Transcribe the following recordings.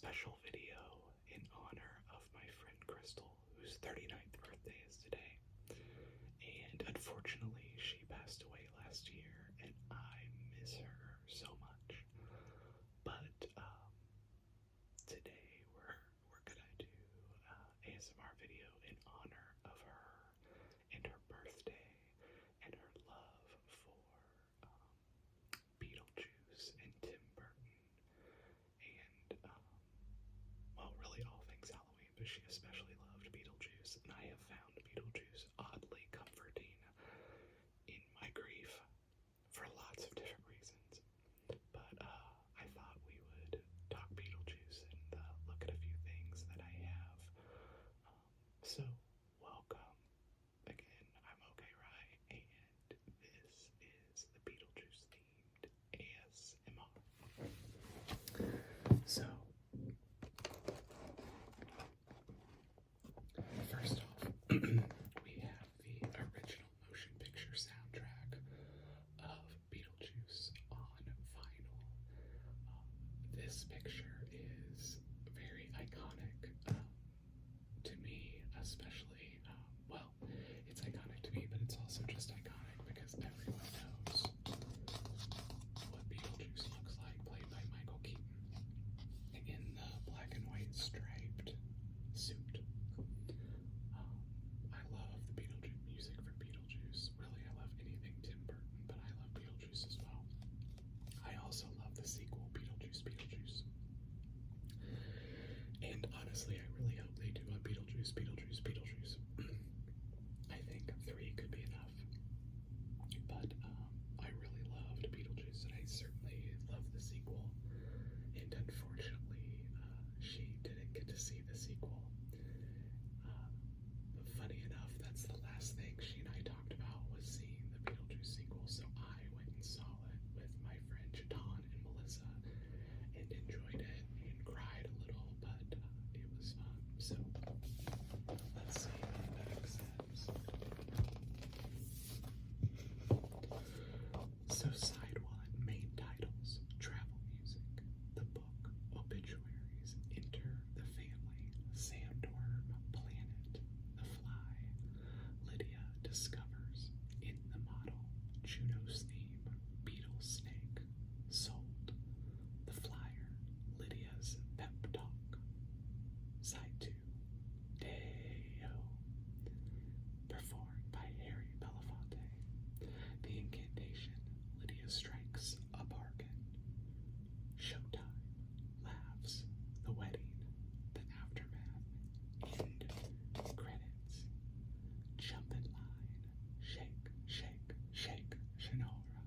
special video in honor of my friend Crystal, whose 39th birthday is today. And unfortunately, she passed away last year, and I miss her so much. But today we're gonna do ASMR video in honor of her and her birthday and her love for Beetlejuice and Tim Burton and well, really all things Halloween, but she especially loved Beetlejuice, and I have found Beetlejuice oddly comforting in my grief for lots of different reasons. But I thought we would talk Beetlejuice and look at a few things that I have. So, welcome. Again, I'm Okay Rye, and this is the Beetlejuice themed ASMR. So, first off, we have the original motion picture soundtrack of Beetlejuice on vinyl. This picture is very iconic to me, especially. Well, it's iconic to me, but it's also just iconic because everyone knows what Beetlejuice looks like, played by Michael Keaton, in the black and white striped suit. I love the Beetlejuice music for Beetlejuice. Really, I love anything Tim Burton, but I love Beetlejuice as well. I also love the sequel, Beetlejuice. And honestly, I really hope they do a Beetlejuice. I think 3 could be enough. But I really loved Beetlejuice, and I certainly love the sequel. And unfortunately, she didn't get to see the sequel. But funny enough, that's the last thing she and I talked about, was seeing the Beetlejuice sequel. So I went and saw it with my friend Jadon and Melissa and enjoyed it and cried a little, but it was fun. So let's see what the back says. So side 1, main titles, travel music, the book, obituaries, enter the family, sandworm, planet, the fly, Lydia discovers, in the model, Juno's theme, beetle snake, sold, the flyer, Lydia's pep talk, side 2, Deo, performed by Harry Belafonte, the incantation, Lydia strikes a bargain, showtime, laughs, the wedding, the aftermath, end, credits, jump in line, shake, shake, shake, Shannara,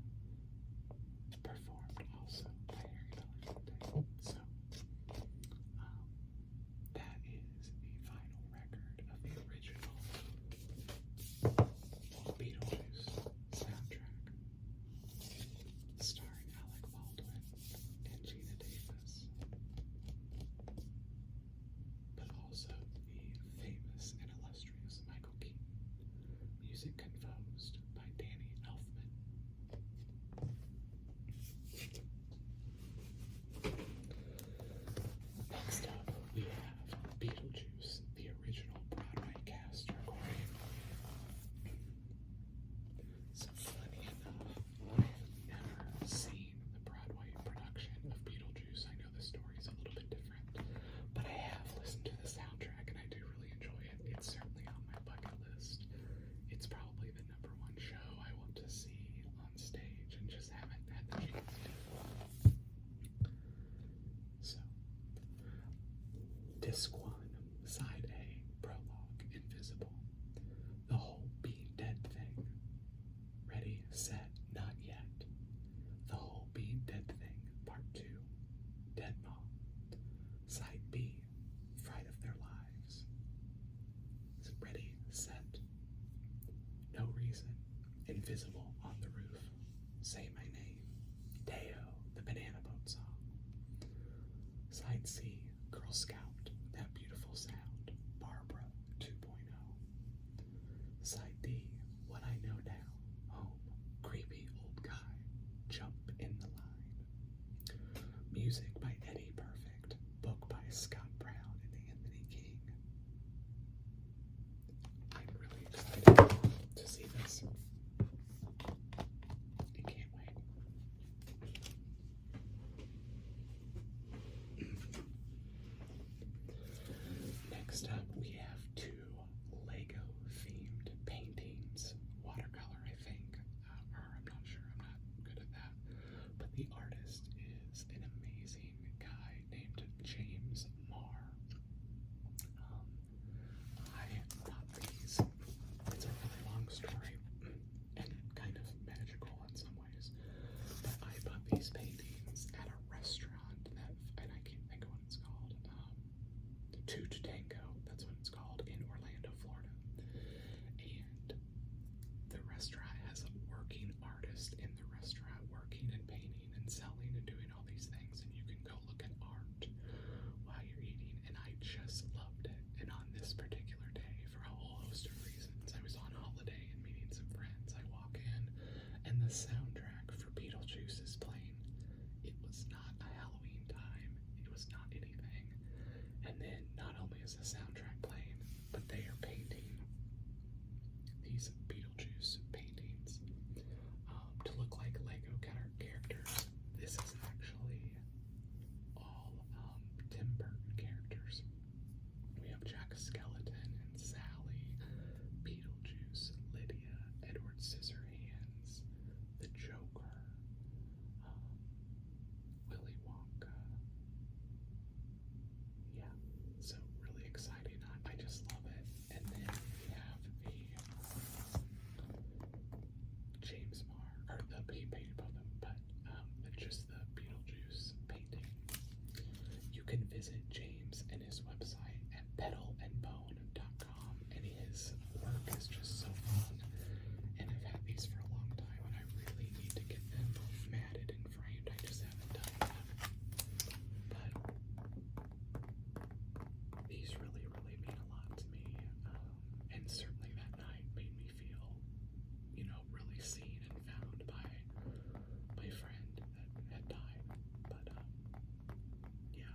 the soundtrack for Beetlejuice is playing. It was not a Halloween time. It was not anything. And then not only is the soundtrack playing, but they are painting these Beetlejuice paintings to look like Lego characters. This is actually all Tim Burton characters. We have Jack Skellington and Sally, Beetlejuice, Lydia, Edward Scissorhands, the Joker, Willy Wonka. Yeah, so really exciting. I just love it. And then we have the James Marr, or he painted both of them, but just the Beetlejuice painting. You can visit James and his website at petalandbone.com, and his work is just so fun. And I've had these for a long time, and I really need to get them matted and framed. I just haven't done that. But these really, really mean a lot to me. And certainly that night made me feel, really seen and found by my friend that had died. But yeah,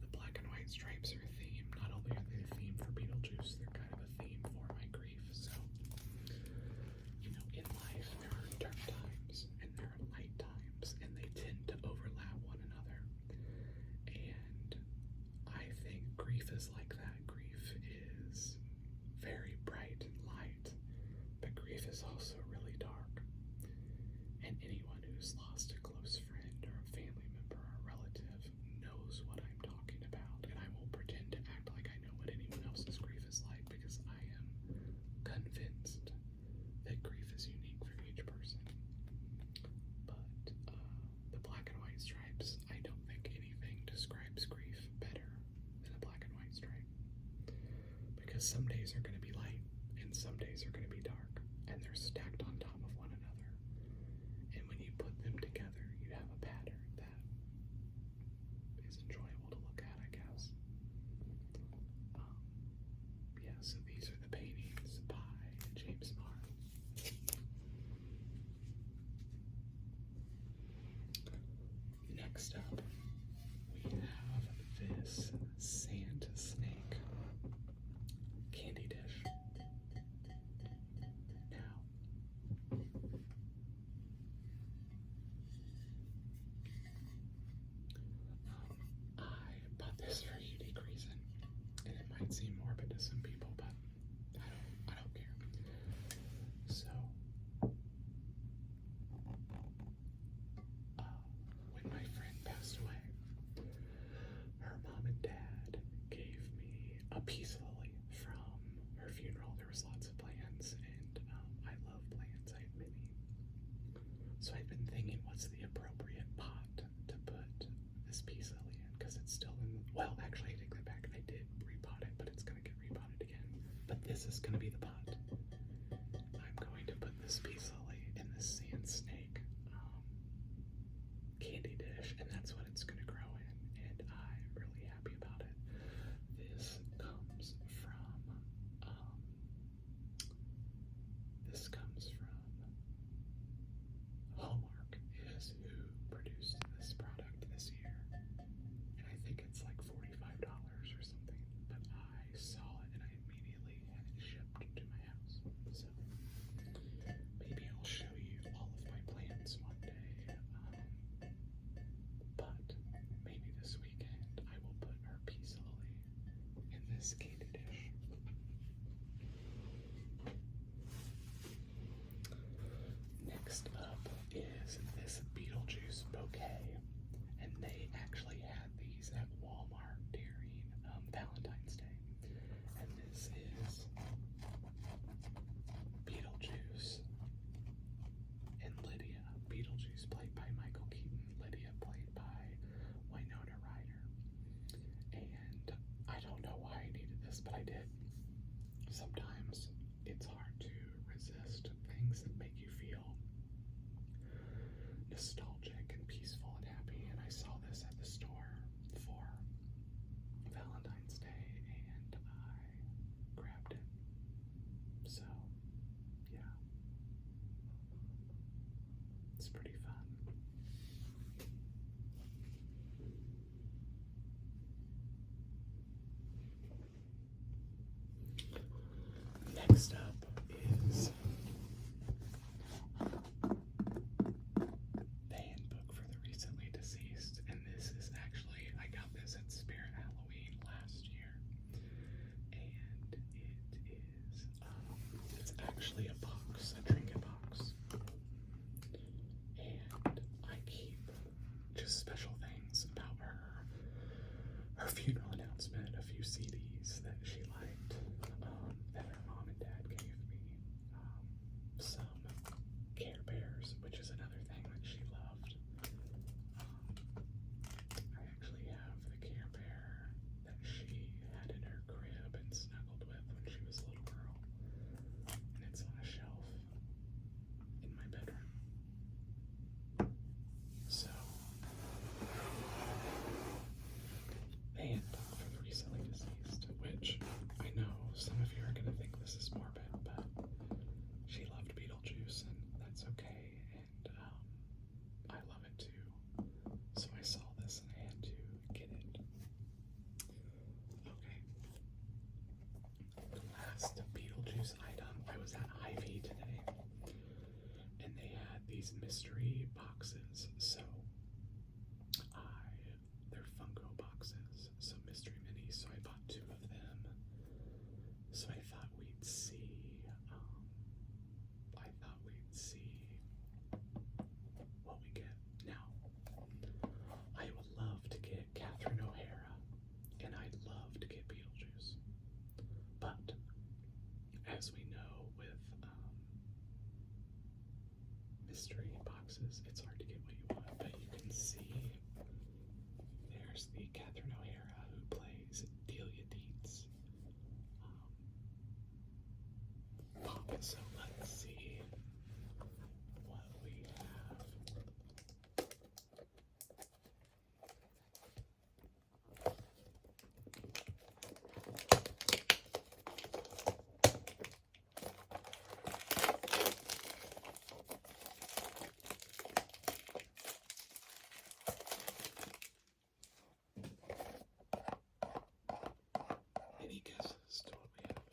the black and white stripes are a theme. Not only are they a theme for Beetlejuice, they're kind of a theme for my grief. So, in life there are dark times and there are light times, and they tend to overlap one another. And I think grief is like that. Grief is very bright and light, but grief is also really dark. And anyone who's lost a close friend or a family member or a relative knows what I'm talking about. And I won't pretend to act like I know what anyone else's grief is like, because I am convinced that grief is unique for each person. But the black and white stripes, I don't think anything describes grief better than a black and white stripe. Because some days are going to be light and some days are going to be dark, and they're stacked on top of one another. And when you put them together, you have a pattern that is enjoyable to look at, I guess. Yeah, so these are the paintings by James Marr. Next up, we have this Santa snake candy dish. Now, I bought this for a unique reason, and it might seem morbid to some people, but I don't care. So, when my friend passed away, her mom and dad gave me a peace lily from her funeral. There was lots of plants, and I love plants. I have many. So I've been thinking, what's the appropriate pot to put this peace lily in? Because it's still in, well, actually, I take that back. I did repot it, but it's going to get repotted again. But this is going to be the pot. I'm going to put this peace lily in this sand snake candy dish, and that's what it's going to grow in. And I'm really happy about it. This comes from Hallmark is who produced this product this year, and I think it's like $45 or something. But I saw it and I immediately had it shipped to my house. So maybe I'll show you all of my plants one day. But maybe this weekend I will put our peace lily in this candy dish. Next up is this Beetlejuice bouquet, and they actually had these at Walmart during Valentine's Day. And this is Beetlejuice and Lydia. Beetlejuice played by Michael Keaton, Lydia played by Winona Ryder. And I don't know why I needed this, but I did. Sometimes it's hard to resist things that make you feel nostalgic and peaceful and happy, and I saw this at the store for Valentine's Day and I grabbed it. So, yeah. It's pretty fun. Next up is the Handbook for the Recently Deceased, and this is actually, I got this at Spirit Halloween last year, and it's actually a box, a trinket box, and I keep just special things about her funeral announcement, a few CDs that she liked, that her mom and dad gave me, some Care Bears, which is another thing that she loved. I actually have the Care Bear that she had in her crib and snuggled with when she was a little girl, and it's on a shelf in my bedroom. So, Handbook for the Recently Deceased, which I know some of you are going to think this is morbid, but she loved Beetlejuice, and that's okay, and I love it too. So I saw this and I had to get it. Okay. The last Beetlejuice item, I was at Hy-Vee today, and they had these mystery boxes. So they're Funko boxes, so mystery minis. So I bought 2 of them. So I thought we'd see. What we get. Now, I would love to get Catherine O'Hara, and I'd love to get Beetlejuice. But as we know, with mystery boxes, it's hard to get what you want. But you can see there's the Catherine O'Hara who plays Delia Deeds. So let's see what we have. Any guesses to what we have?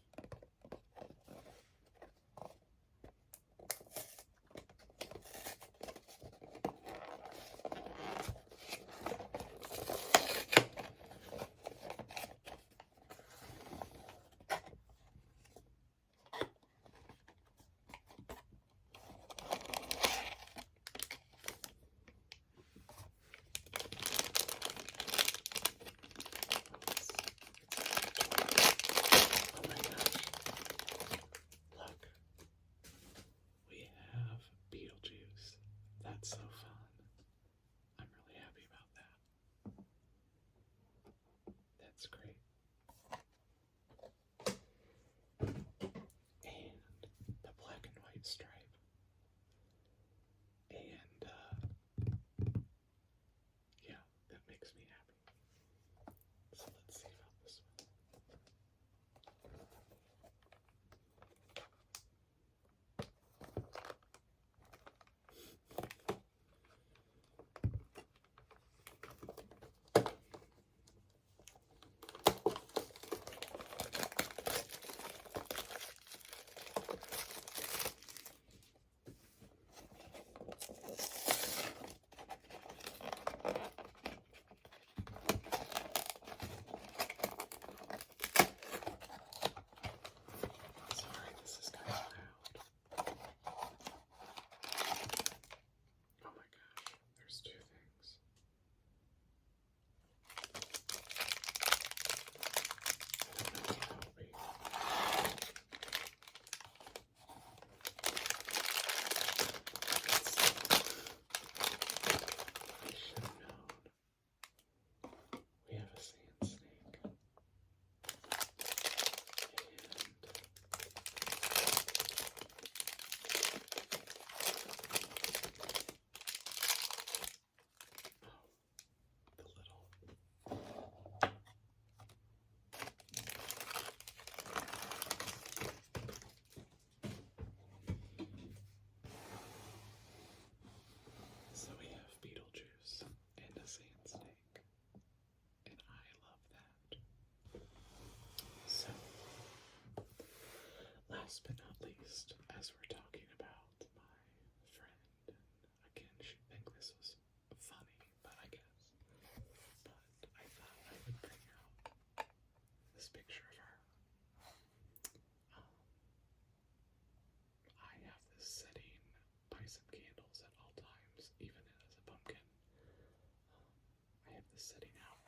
setting out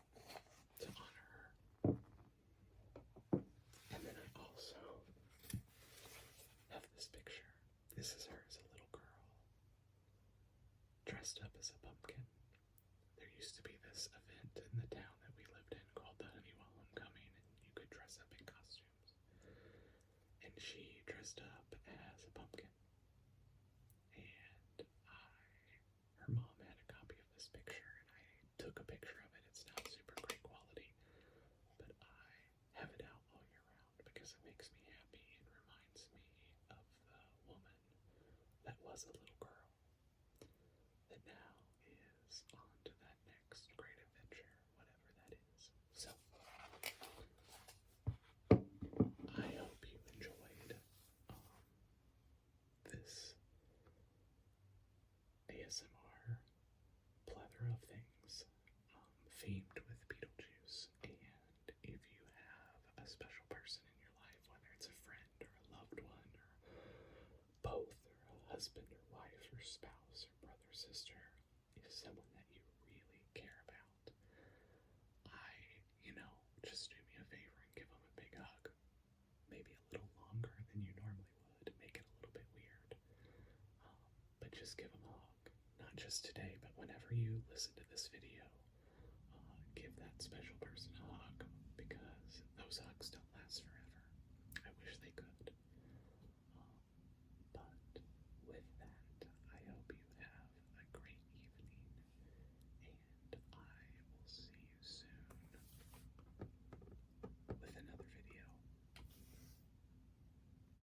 to honor her. And then I also have this picture. This is her as a little girl, dressed up as a pumpkin. There used to be this event in the town that we lived in called the Honeywell Homecoming, and you could dress up in costumes. And she dressed up as a pumpkin. And her mom had a copy of this picture, and I took a picture of it. It's not super great quality, but I have it out all year round because it makes me happy and reminds me of the woman that was a little girl that now is on to that next great adventure, whatever that is. So, I hope you enjoyed this ASMR plethora of things themed with Beetlejuice. And if you have a special person in your life, whether it's a friend or a loved one or both, or a husband or wife or spouse or brother, sister, if someone that you really care about, just do me a favor and give them a big hug. Maybe a little longer than you normally would, make it a little bit weird. But just give them a hug. Not just today, but whenever you listen to this video, give that special person a hug, because those hugs don't last forever. I wish they could.